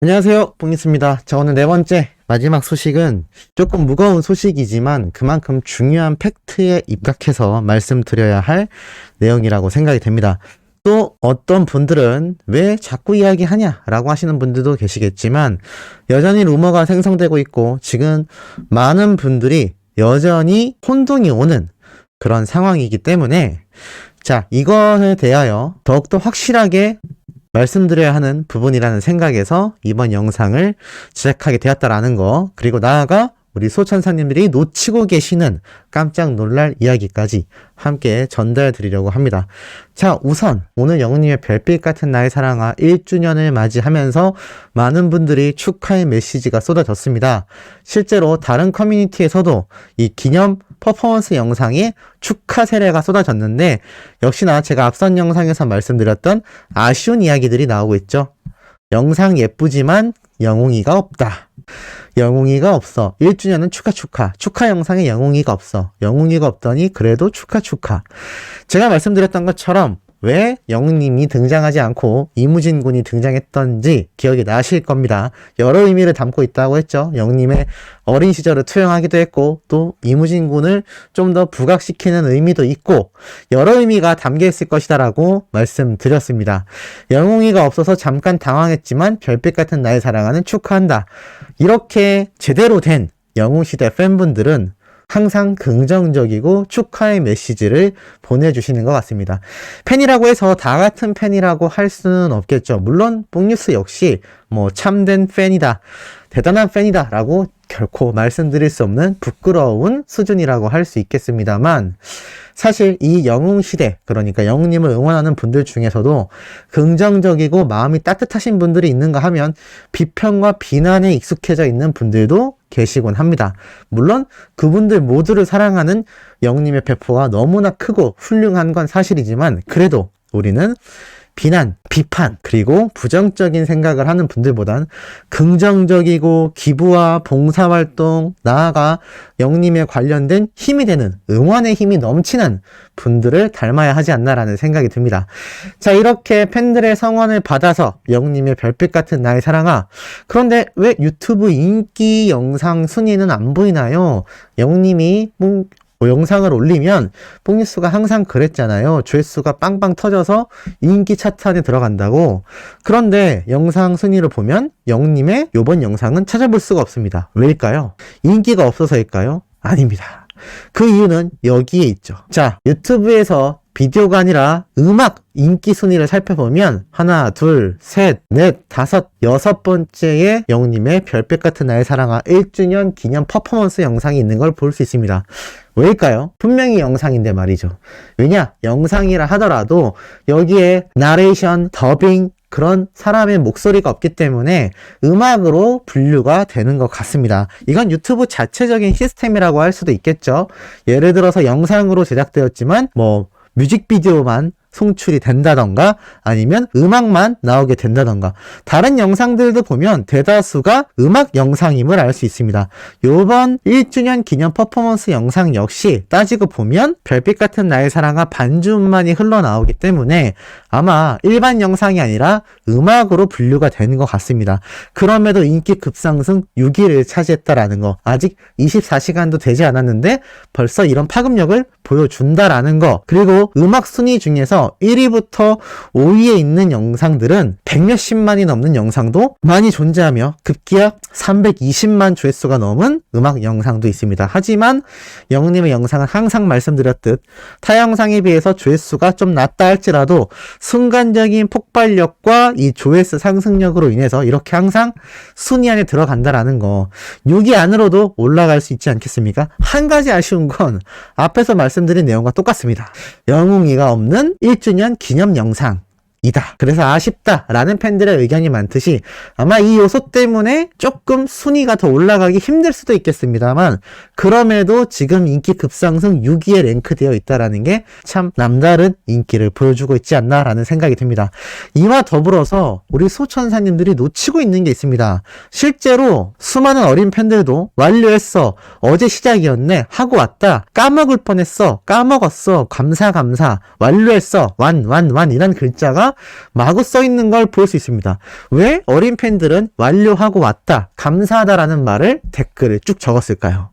안녕하세요, 뽕니스입니다. 자, 오늘 네 번째 마지막 소식은 조금 무거운 소식이지만 그만큼 중요한 팩트에 입각해서 말씀드려야 할 내용이라고 생각이 됩니다. 또 어떤 분들은 왜 자꾸 이야기하냐 라고 하시는 분들도 계시겠지만 여전히 루머가 생성되고 있고 지금 많은 분들이 여전히 혼동이 오는 그런 상황이기 때문에 자, 이것에 대하여 더욱더 확실하게 말씀드려야 하는 부분이라는 생각에서 이번 영상을 제작하게 되었다라는 거, 그리고 나아가 우리 소천사님들이 놓치고 계시는 깜짝 놀랄 이야기까지 함께 전달 드리려고 합니다. 자, 우선 오늘 영웅님의 별빛 같은 나의 사랑아 1주년을 맞이하면서 많은 분들이 축하의 메시지가 쏟아졌습니다. 실제로 다른 커뮤니티에서도 이 기념 퍼포먼스 영상에 축하 세례가 쏟아졌는데 역시나 제가 앞선 영상에서 말씀드렸던 아쉬운 이야기들이 나오고 있죠. 영상 예쁘지만 영웅이가 없다. 영웅이가 없어. 1주년은 축하 영상에 영웅이가 없어. 영웅이가 없더니 그래도 축하. 제가 말씀드렸던 것처럼 왜 영웅님이 등장하지 않고 이무진 군이 등장했던지 기억이 나실 겁니다. 여러 의미를 담고 있다고 했죠. 영웅님의 어린 시절을 투영하기도 했고 또 이무진 군을 좀 더 부각시키는 의미도 있고 여러 의미가 담겨 있을 것이다라고 말씀드렸습니다. 영웅이가 없어서 잠깐 당황했지만 별빛 같은 나의 사랑하는 축하한다. 이렇게 제대로 된 영웅시대 팬분들은 항상 긍정적이고 축하의 메시지를 보내주시는 것 같습니다. 팬이라고 해서 다 같은 팬이라고 할 수는 없겠죠. 물론 뽕뉴스 역시 참된 팬이다, 대단한 팬이다 라고 결코 말씀드릴 수 없는 부끄러운 수준이라고 할 수 있겠습니다만 사실 이 영웅시대, 그러니까 영웅님을 응원하는 분들 중에서도 긍정적이고 마음이 따뜻하신 분들이 있는가 하면 비평과 비난에 익숙해져 있는 분들도 계시곤 합니다. 물론 그분들 모두를 사랑하는 영웅님의 배포가 너무나 크고 훌륭한 건 사실이지만 그래도 우리는 비난, 비판, 그리고 부정적인 생각을 하는 분들보단 긍정적이고 기부와 봉사활동, 나아가 영님에 관련된 힘이 되는 응원의 힘이 넘치는 분들을 닮아야 하지 않나라는 생각이 듭니다. 자, 이렇게 팬들의 성원을 받아서 영님의 별빛 같은 나의 사랑아, 그런데 왜 유튜브 인기 영상 순위는 안 보이나요? 영님이 영상을 올리면 뽕뉴스가 항상 그랬잖아요. 조회수가 빵빵 터져서 인기 차트 안에 들어간다고. 그런데 영상 순위를 보면 영님의 요번 영상은 찾아볼 수가 없습니다. 왜일까요? 인기가 없어서일까요? 아닙니다. 그 이유는 여기에 있죠. 자, 유튜브에서 비디오가 아니라 음악 인기 순위를 살펴보면 하나, 둘, 셋, 넷, 다섯, 여섯 번째에 영웅님의 별빛 같은 나의 사랑아 1주년 기념 퍼포먼스 영상이 있는 걸 볼 수 있습니다. 왜일까요? 분명히 영상인데 말이죠. 왜냐? 영상이라 하더라도 여기에 나레이션, 더빙, 그런 사람의 목소리가 없기 때문에 음악으로 분류가 되는 것 같습니다. 이건 유튜브 자체적인 시스템이라고 할 수도 있겠죠. 예를 들어서 영상으로 제작되었지만 뮤직비디오만 송출이 된다던가 아니면 음악만 나오게 된다던가 다른 영상들도 보면 대다수가 음악 영상임을 알 수 있습니다. 요번 1주년 기념 퍼포먼스 영상 역시 따지고 보면 별빛 같은 나의 사랑아 반주음만이 흘러나오기 때문에 아마 일반 영상이 아니라 음악으로 분류가 되는 것 같습니다. 그럼에도 인기 급상승 6위를 차지했다라는 거, 아직 24시간도 되지 않았는데 벌써 이런 파급력을 보여준다라는 거, 그리고 음악 순위 중에서 1위부터 5위에 있는 영상들은 100몇십만이 넘는 영상도 많이 존재하며 급기야 320만 조회수가 넘은 음악 영상도 있습니다. 하지만 영웅님의 영상은 항상 말씀드렸듯 타 영상에 비해서 조회수가 좀 낮다 할지라도 순간적인 폭발력과 이 조회수 상승력으로 인해서 이렇게 항상 순위 안에 들어간다라는 거, 6위 안으로도 올라갈 수 있지 않겠습니까? 한 가지 아쉬운 건 앞에서 말씀드린 내용과 똑같습니다. 영웅이가 없는 1주년 기념 영상 이다. 그래서 아쉽다라는 팬들의 의견이 많듯이 아마 이 요소 때문에 조금 순위가 더 올라가기 힘들 수도 있겠습니다만 그럼에도 지금 인기 급상승 6위에 랭크되어 있다라는 게 참 남다른 인기를 보여주고 있지 않나라는 생각이 듭니다. 이와 더불어서 우리 소천사님들이 놓치고 있는 게 있습니다. 실제로 수많은 어린 팬들도 완료했어, 어제 시작이었네 하고 왔다, 까먹을 뻔했어, 까먹었어, 감사, 완료했어, 완 이런 글자가 폰뉴스가 마구 써 있는 걸 볼 수 있습니다. 왜 어린 팬들은 완료하고 왔다, 감사하다라는 말을 댓글에 쭉 적었을까요?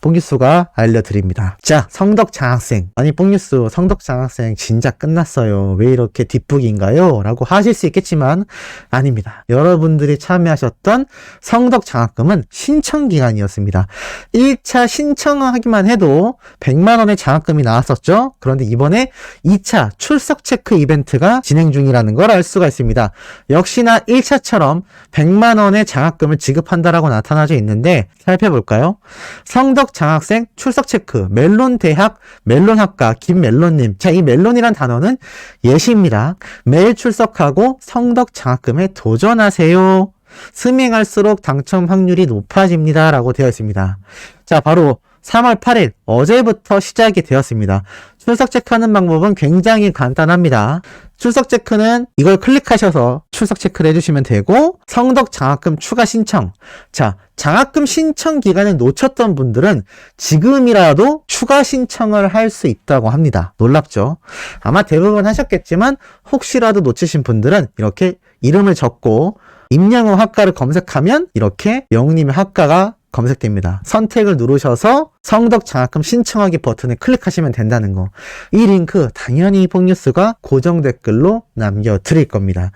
뽕뉴스가 알려드립니다. 자, 성덕 장학생. 아니, 뽕뉴스 성덕 장학생 진작 끝났어요. 왜 이렇게 뒷북인가요? 라고 하실 수 있겠지만 아닙니다. 여러분들이 참여하셨던 성덕 장학금은 신청기간이었습니다. 1차 신청하기만 해도 100만원의 장학금이 나왔었죠. 그런데 이번에 2차 출석 체크 이벤트가 진행 중이라는 걸 알 수가 있습니다. 역시나 1차처럼 100만원의 장학금을 지급한다라고 나타나져 있는데 살펴볼까요? 성덕 장학생 출석 체크, 멜론 대학 멜론학과 김멜론님. 자, 이 멜론이란 단어는 예시입니다. 매일 출석하고 성덕 장학금에 도전하세요. 스밍할수록 당첨 확률이 높아집니다. 라고 되어 있습니다. 자, 바로 3월 8일 어제부터 시작이 되었습니다. 출석 체크하는 방법은 굉장히 간단합니다. 출석 체크는 이걸 클릭하셔서 출석 체크를 해주시면 되고, 성덕 장학금 추가 신청. 자, 장학금 신청 기간을 놓쳤던 분들은 지금이라도 추가 신청을 할 수 있다고 합니다. 놀랍죠? 아마 대부분 하셨겠지만 혹시라도 놓치신 분들은 이렇게 이름을 적고 임영웅 학과를 검색하면 이렇게 영웅님의 학과가 검색됩니다. 선택을 누르셔서 성덕 장학금 신청하기 버튼을 클릭하시면 된다는 거. 이 링크 당연히 뽕뉴스가 고정 댓글로 남겨드릴 겁니다.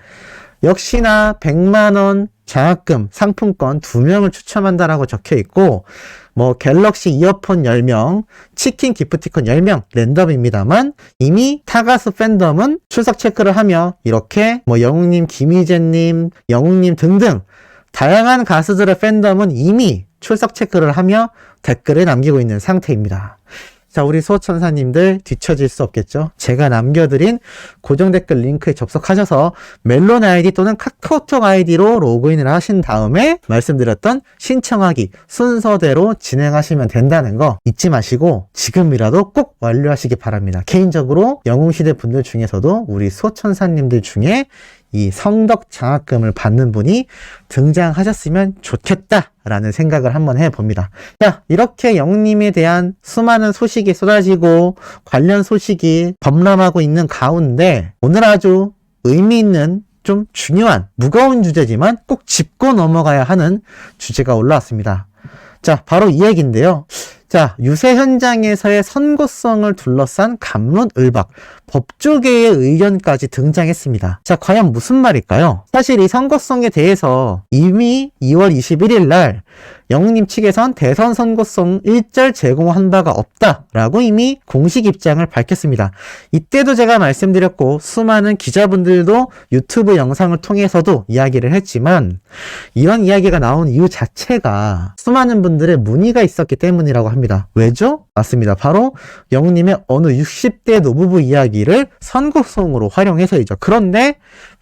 역시나 100만원 장학금 상품권 2명을 추첨한다라고 적혀있고, 갤럭시 이어폰 10명, 치킨 기프티콘 10명 랜덤입니다만, 이미 타가수 팬덤은 출석 체크를 하며 이렇게 영웅님, 김희재님, 영웅님 등등 다양한 가수들의 팬덤은 이미 출석 체크를 하며 댓글을 남기고 있는 상태입니다. 자, 우리 수호천사님들 뒤처질 수 없겠죠? 제가 남겨드린 고정 댓글 링크에 접속하셔서 멜론 아이디 또는 카카오톡 아이디로 로그인을 하신 다음에 말씀드렸던 신청하기 순서대로 진행하시면 된다는 거 잊지 마시고 지금이라도 꼭 완료하시기 바랍니다. 개인적으로 영웅시대 분들 중에서도 우리 수호천사님들 중에 이 성덕 장학금을 받는 분이 등장하셨으면 좋겠다라는 생각을 한번 해봅니다. 자, 이렇게 영웅님에 대한 수많은 소식이 쏟아지고 관련 소식이 범람하고 있는 가운데 오늘 아주 의미 있는 좀 중요한 무거운 주제지만 꼭 짚고 넘어가야 하는 주제가 올라왔습니다. 자, 바로 이 얘기인데요. 자, 유세 현장에서의 선고성을 둘러싼 갑론을박, 법조계의 의견까지 등장했습니다. 자, 과연 무슨 말일까요? 사실 이 선고성에 대해서 이미 2월 21일 날 영웅님 측에선 대선 선고성 일절 제공한 바가 없다라고 이미 공식 입장을 밝혔습니다. 이때도 제가 말씀드렸고 수많은 기자분들도 유튜브 영상을 통해서도 이야기를 했지만 이런 이야기가 나온 이유 자체가 수많은 분들의 문의가 있었기 때문이라고 합니다. 왜죠? 맞습니다. 바로 영웅님의 어느 60대 노부부 이야기를 선고송으로 활용해서이죠. 그런데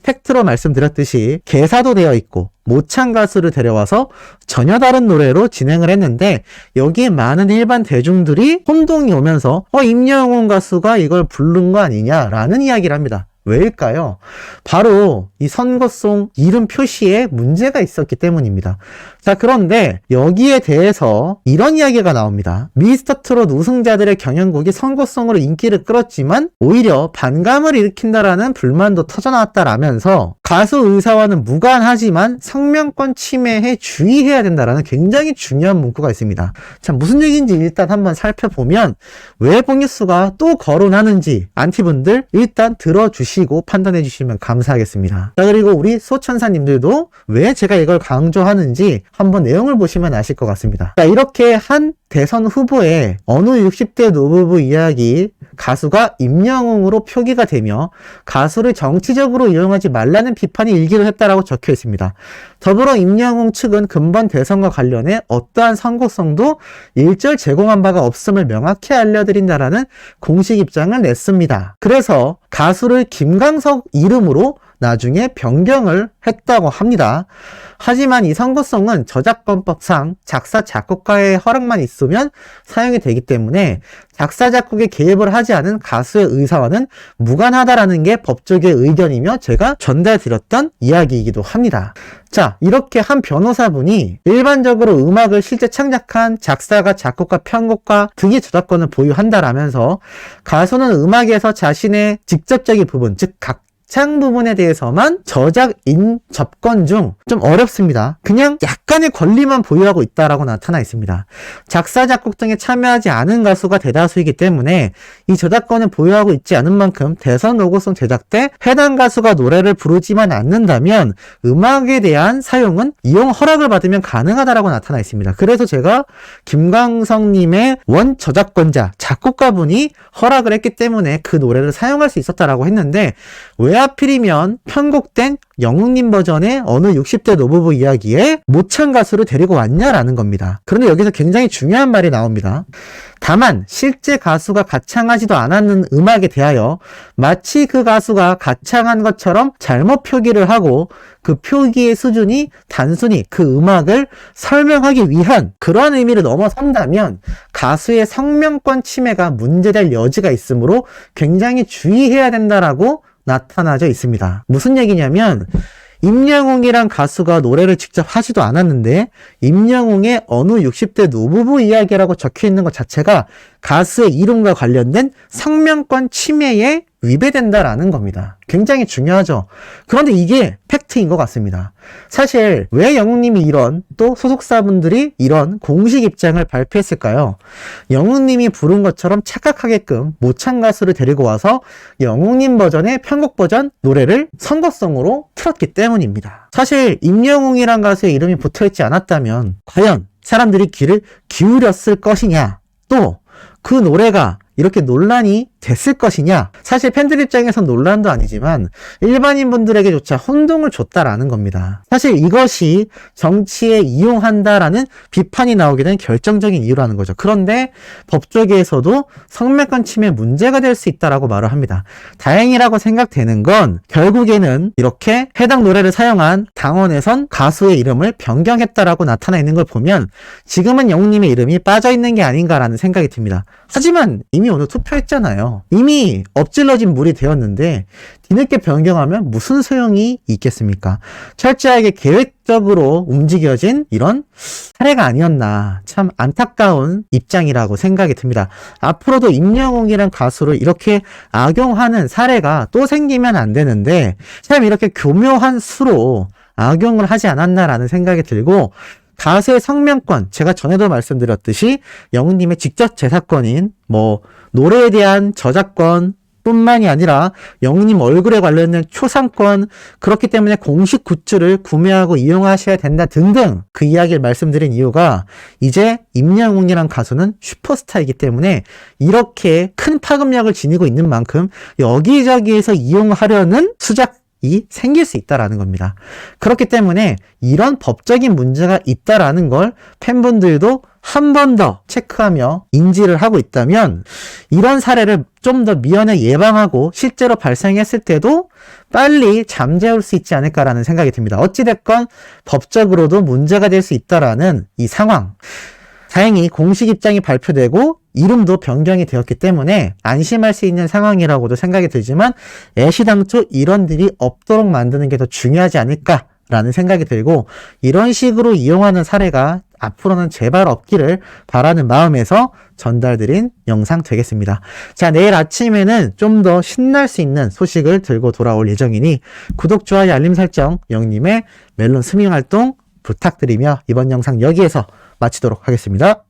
팩트로 말씀드렸듯이 개사도 되어 있고 모창 가수를 데려와서 전혀 다른 노래로 진행을 했는데 여기에 많은 일반 대중들이 혼동이 오면서 임영웅 가수가 이걸 부른 거 아니냐라는 이야기를 합니다. 왜일까요? 바로 이 선거송 이름 표시에 문제가 있었기 때문입니다. 자, 그런데 여기에 대해서 이런 이야기가 나옵니다. 미스터트롯 우승자들의 경연곡이 선거송으로 인기를 끌었지만 오히려 반감을 일으킨다라는 불만도 터져나왔다라면서 가수 의사와는 무관하지만 성명권 침해에 주의해야 된다라는 굉장히 중요한 문구가 있습니다. 자, 무슨 얘기인지 일단 한번 살펴보면 왜 뽕뉴스가 또 거론하는지 안티분들 일단 들어주시고 판단해 주시면 감사하겠습니다. 자, 그리고 우리 소천사님들도 왜 제가 이걸 강조하는지 한번 내용을 보시면 아실 것 같습니다. 자, 이렇게 한 대선 후보의 어느 60대 노부부 이야기 가수가 임영웅으로 표기가 되며 가수를 정치적으로 이용하지 말라는 비판이 일기를 했다라고 적혀 있습니다. 더불어 임영웅 측은 근본 대선과 관련해 어떠한 선고성도 일절 제공한 바가 없음을 명확히 알려드린다라는 공식 입장을 냈습니다. 그래서 가수를 김광석 이름으로 나중에 변경을 했다고 합니다. 하지만 이 선고송은 저작권법상 작사 작곡가의 허락만 있으면 사용이 되기 때문에 작사 작곡에 개입을 하지 않은 가수의 의사와는 무관하다라는 게 법조계의 의견이며 제가 전달드렸던 이야기이기도 합니다. 자, 이렇게 한 변호사분이 일반적으로 음악을 실제 창작한 작사가, 작곡가, 편곡가 등의 저작권을 보유한다라면서 가수는 음악에서 자신의 직접적인 부분, 즉 가창 부분에 대해서만 저작 인접권 중 좀 어렵습니다. 그냥 약간의 권리만 보유하고 있다라고 나타나 있습니다. 작사, 작곡 등에 참여하지 않은 가수가 대다수이기 때문에 이 저작권을 보유하고 있지 않은 만큼 대선 로고송 제작 때 해당 가수가 노래를 부르지만 않는다면 음악에 대한 사용은 이용 허락을 받으면 가능하다라고 나타나 있습니다. 그래서 제가 김광석님의 원 저작권자, 작곡가분이 허락을 했기 때문에 그 노래를 사용할 수 있었다라고 했는데 왜 하필이면 편곡된 영웅님 버전의 어느 60대 노부부 이야기에 모창 가수를 데리고 왔냐라는 겁니다. 그런데 여기서 굉장히 중요한 말이 나옵니다. 다만 실제 가수가 가창하지도 않았는 음악에 대하여 마치 그 가수가 가창한 것처럼 잘못 표기를 하고 그 표기의 수준이 단순히 그 음악을 설명하기 위한 그러한 의미를 넘어선다면 가수의 성명권 침해가 문제될 여지가 있으므로 굉장히 주의해야 된다라고 나타나져 있습니다. 무슨 얘기냐면 임영웅이란 가수가 노래를 직접 하지도 않았는데 임영웅의 어느 60대 노부부 이야기라고 적혀있는 것 자체가 가수의 이름과 관련된 성명권 침해에 위배된다라는 겁니다. 굉장히 중요하죠. 그런데 이게 팩트인 것 같습니다. 사실 왜 영웅님이 이런 또 소속사분들이 이런 공식 입장을 발표했을까요? 영웅님이 부른 것처럼 착각하게끔 모창 가수를 데리고 와서 영웅님 버전의 편곡 버전 노래를 선거송으로 틀었기 때문입니다. 사실 임영웅이란 가수의 이름이 붙어있지 않았다면 과연 사람들이 귀를 기울였을 것이냐, 또 그 노래가 이렇게 논란이 됐을 것이냐. 사실 팬들 입장에선 논란도 아니지만 일반인 분들에게조차 혼동을 줬다라는 겁니다. 사실 이것이 정치에 이용한다라는 비판이 나오게 된 결정적인 이유라는 거죠. 그런데 법조계에서도 성명권 침해 문제가 될 수 있다라고 말을 합니다. 다행이라고 생각되는 건 결국에는 이렇게 해당 노래를 사용한 당원에선 가수의 이름을 변경했다라고 나타나 있는 걸 보면 지금은 영웅님의 이름이 빠져있는 게 아닌가라는 생각이 듭니다. 하지만 이미 오늘 투표했잖아요. 이미 엎질러진 물이 되었는데 뒤늦게 변경하면 무슨 소용이 있겠습니까? 철저하게 계획적으로 움직여진 이런 사례가 아니었나, 참 안타까운 입장이라고 생각이 듭니다. 앞으로도 임영웅이란 가수를 이렇게 악용하는 사례가 또 생기면 안 되는데 참 이렇게 교묘한 수로 악용을 하지 않았나라는 생각이 들고, 가수의 성명권, 제가 전에도 말씀드렸듯이 영웅님의 직접 제사권인 노래에 대한 저작권 뿐만이 아니라 영웅님 얼굴에 관련된 초상권, 그렇기 때문에 공식 굿즈를 구매하고 이용하셔야 된다 등등 그 이야기를 말씀드린 이유가 이제 임영웅이란 가수는 슈퍼스타이기 때문에 이렇게 큰 파급력을 지니고 있는 만큼 여기저기에서 이용하려는 수작이 생길 수 있다라는 겁니다. 그렇기 때문에 이런 법적인 문제가 있다라는 걸 팬분들도 한 번 더 체크하며 인지를 하고 있다면 이런 사례를 좀 더 미연에 예방하고 실제로 발생했을 때도 빨리 잠재울 수 있지 않을까라는 생각이 듭니다. 어찌됐건 법적으로도 문제가 될 수 있다라는 이 상황. 다행히 공식 입장이 발표되고 이름도 변경이 되었기 때문에 안심할 수 있는 상황이라고도 생각이 들지만 애시당초 이런 일이 없도록 만드는 게 더 중요하지 않을까라는 생각이 들고, 이런 식으로 이용하는 사례가 앞으로는 제발 없기를 바라는 마음에서 전달드린 영상 되겠습니다. 자, 내일 아침에는 좀 더 신날 수 있는 소식을 들고 돌아올 예정이니 구독, 좋아요, 알림 설정, 영님의 멜론 스밍 활동 부탁드리며 이번 영상 여기에서 마치도록 하겠습니다.